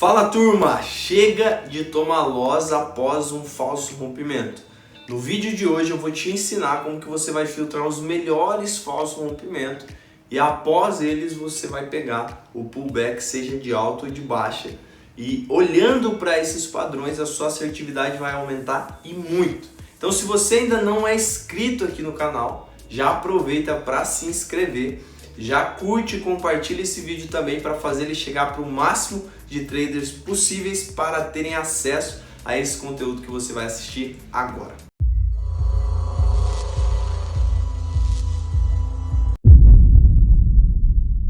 Fala turma, chega de tomar loss após um falso rompimento. No vídeo de hoje eu vou te ensinar como que você vai filtrar os melhores falsos rompimentos e após eles você vai pegar o pullback, seja de alta ou de baixa, e olhando para esses padrões a sua assertividade vai aumentar e muito. Então se você ainda não é inscrito aqui no canal, já aproveita para se inscrever. Já curte e compartilha esse vídeo também para fazer ele chegar para o máximo de traders possíveis para terem acesso a esse conteúdo que você vai assistir agora.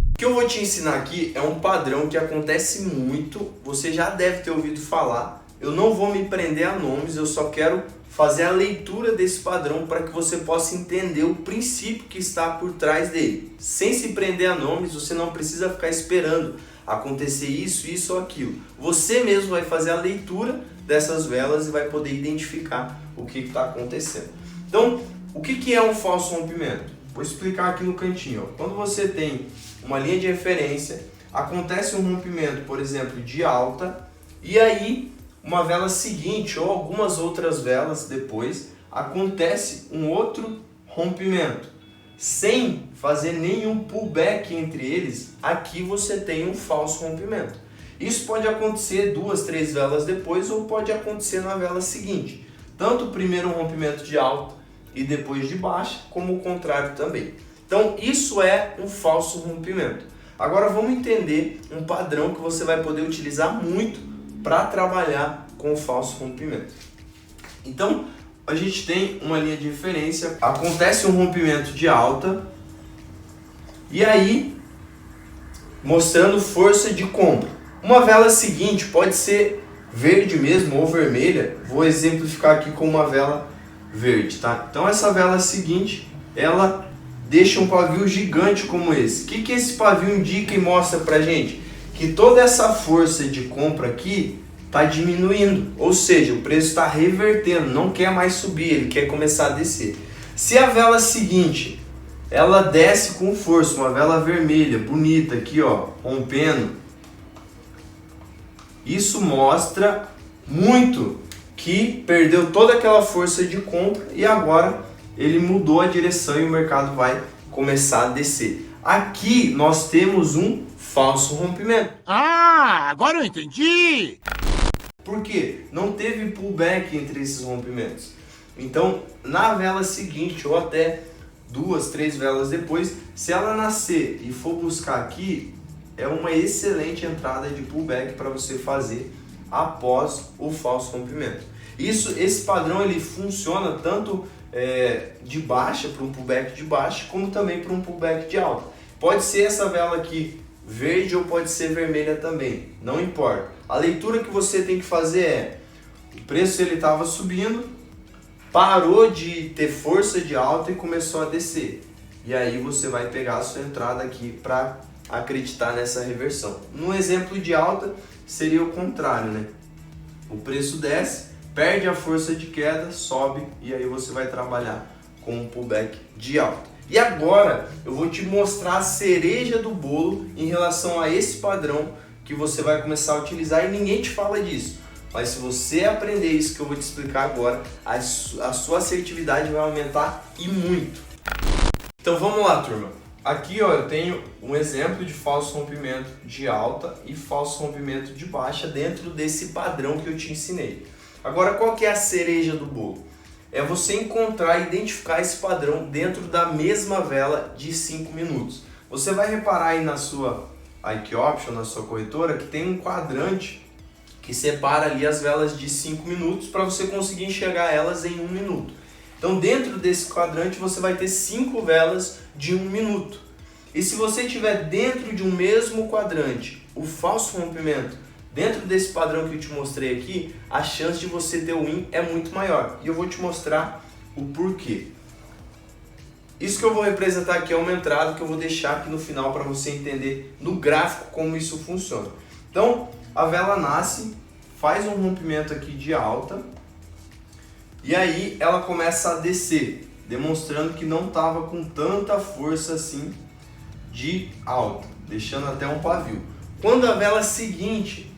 O que eu vou te ensinar aqui é um padrão que acontece muito, você já deve ter ouvido falar. Eu não vou me prender a nomes, eu só quero fazer a leitura desse padrão para que você possa entender o princípio que está por trás dele. Sem se prender a nomes, você não precisa ficar esperando acontecer isso ou aquilo. Você mesmo vai fazer a leitura dessas velas e vai poder identificar o que está acontecendo. Então, o que é um falso rompimento? Vou explicar aqui no cantinho. Quando você tem uma linha de referência, acontece um rompimento, por exemplo, de alta, e aí uma vela seguinte ou algumas outras velas depois acontece um outro rompimento sem fazer nenhum pullback entre eles. Aqui você tem um falso rompimento. Isso pode acontecer 2, 3 velas depois ou pode acontecer na vela seguinte, tanto o primeiro rompimento de alta e depois de baixa, como o contrário também. Então isso é um falso rompimento. Agora vamos entender um padrão que você vai poder utilizar muito para trabalhar com o falso rompimento. Então, a gente tem uma linha de referência, acontece um rompimento de alta, e aí, mostrando força de compra. Uma vela seguinte pode ser verde mesmo ou vermelha, vou exemplificar aqui com uma vela verde, tá? Então, essa vela seguinte, ela deixa um pavio gigante como esse. O que esse pavio indica e mostra pra gente? Que toda essa força de compra aqui está diminuindo, ou seja, o preço está revertendo, não quer mais subir, ele quer começar a descer. Se a vela seguinte, ela desce com força, uma vela vermelha, bonita aqui, ó, rompendo, isso mostra muito que perdeu toda aquela força de compra e agora ele mudou a direção e o mercado vai começar a descer. Aqui nós temos um falso rompimento. Ah, agora eu entendi! Por quê? Não teve pullback entre esses rompimentos. Então, na vela seguinte, ou até 2, 3 velas depois, se ela nascer e for buscar aqui, é uma excelente entrada de pullback para você fazer após o falso rompimento. Esse padrão ele funciona tanto de baixa para um pullback de baixa, como também para um pullback de alta. Pode ser essa vela aqui verde ou pode ser vermelha também, não importa. A leitura que você tem que fazer é: o preço ele estava subindo, parou de ter força de alta e começou a descer. E aí você vai pegar a sua entrada aqui para acreditar nessa reversão. No exemplo de alta seria o contrário, né? O preço desce, perde a força de queda, sobe e aí você vai trabalhar com um pullback de alta. E agora eu vou te mostrar a cereja do bolo em relação a esse padrão que você vai começar a utilizar e ninguém te fala disso. Mas se você aprender isso que eu vou te explicar agora, a sua assertividade vai aumentar e muito. Então vamos lá, turma. Aqui ó, eu tenho um exemplo de falso rompimento de alta e falso rompimento de baixa dentro desse padrão que eu te ensinei. Agora qual que é a cereja do bolo? É você encontrar e identificar esse padrão dentro da mesma vela de 5 minutos. Você vai reparar aí na sua IQ Option, na sua corretora, que tem um quadrante que separa ali as velas de 5 minutos para você conseguir enxergar elas em 1 minuto. Então dentro desse quadrante você vai ter 5 velas de 1 minuto. E se você tiver dentro de um mesmo quadrante o falso rompimento, dentro desse padrão que eu te mostrei aqui, a chance de você ter o win é muito maior. E eu vou te mostrar o porquê. Isso que eu vou representar aqui é uma entrada que eu vou deixar aqui no final para você entender no gráfico como isso funciona. Então, a vela nasce, faz um rompimento aqui de alta, e aí ela começa a descer, demonstrando que não estava com tanta força assim de alta, deixando até um pavio. Quando a vela seguinte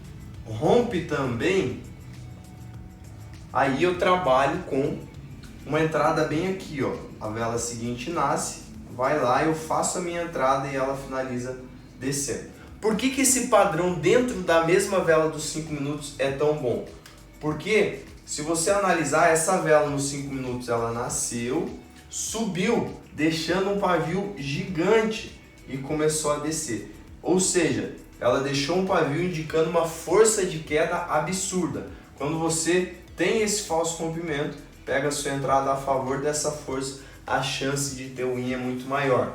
rompe também, aí eu trabalho com uma entrada bem aqui, ó. A vela seguinte nasce, vai lá, eu faço a minha entrada e ela finaliza descendo. Por que esse padrão dentro da mesma vela dos 5 minutos é tão bom? Porque se você analisar, essa vela nos 5 minutos ela nasceu, subiu, deixando um pavio gigante e começou a descer. Ou seja, ela deixou um pavio indicando uma força de queda absurda. Quando você tem esse falso rompimento, pega a sua entrada a favor dessa força, a chance de ter win é muito maior.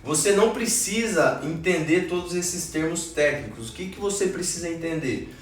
Você não precisa entender todos esses termos técnicos. O que você precisa entender?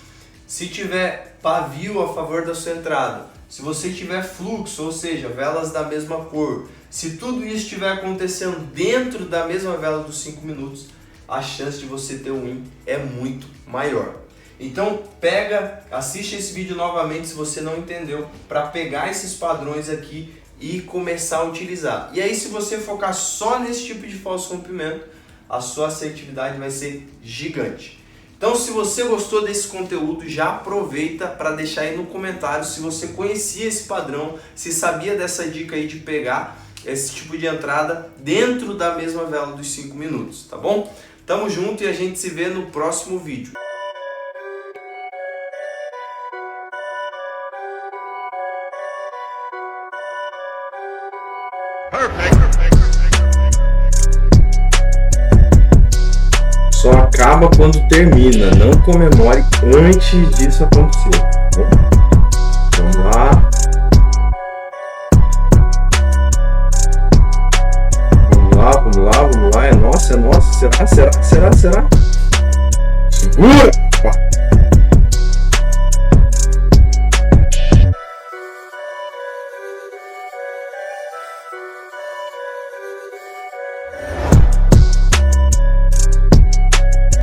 Se tiver pavio a favor da sua entrada, se você tiver fluxo, ou seja, velas da mesma cor, se tudo isso estiver acontecendo dentro da mesma vela dos 5 minutos, a chance de você ter um win é muito maior. Então pega, assiste esse vídeo novamente se você não entendeu, para pegar esses padrões aqui e começar a utilizar. E aí, se você focar só nesse tipo de falso rompimento, a sua assertividade vai ser gigante. Então, se você gostou desse conteúdo, já aproveita para deixar aí no comentário se você conhecia esse padrão, se sabia dessa dica aí de pegar esse tipo de entrada dentro da mesma vela dos 5 minutos, tá bom? Tamo junto e a gente se vê no próximo vídeo. Só acaba quando termina, não comemore antes disso acontecer. Vamos lá. Vamos lá. É nossa. Será? Segura!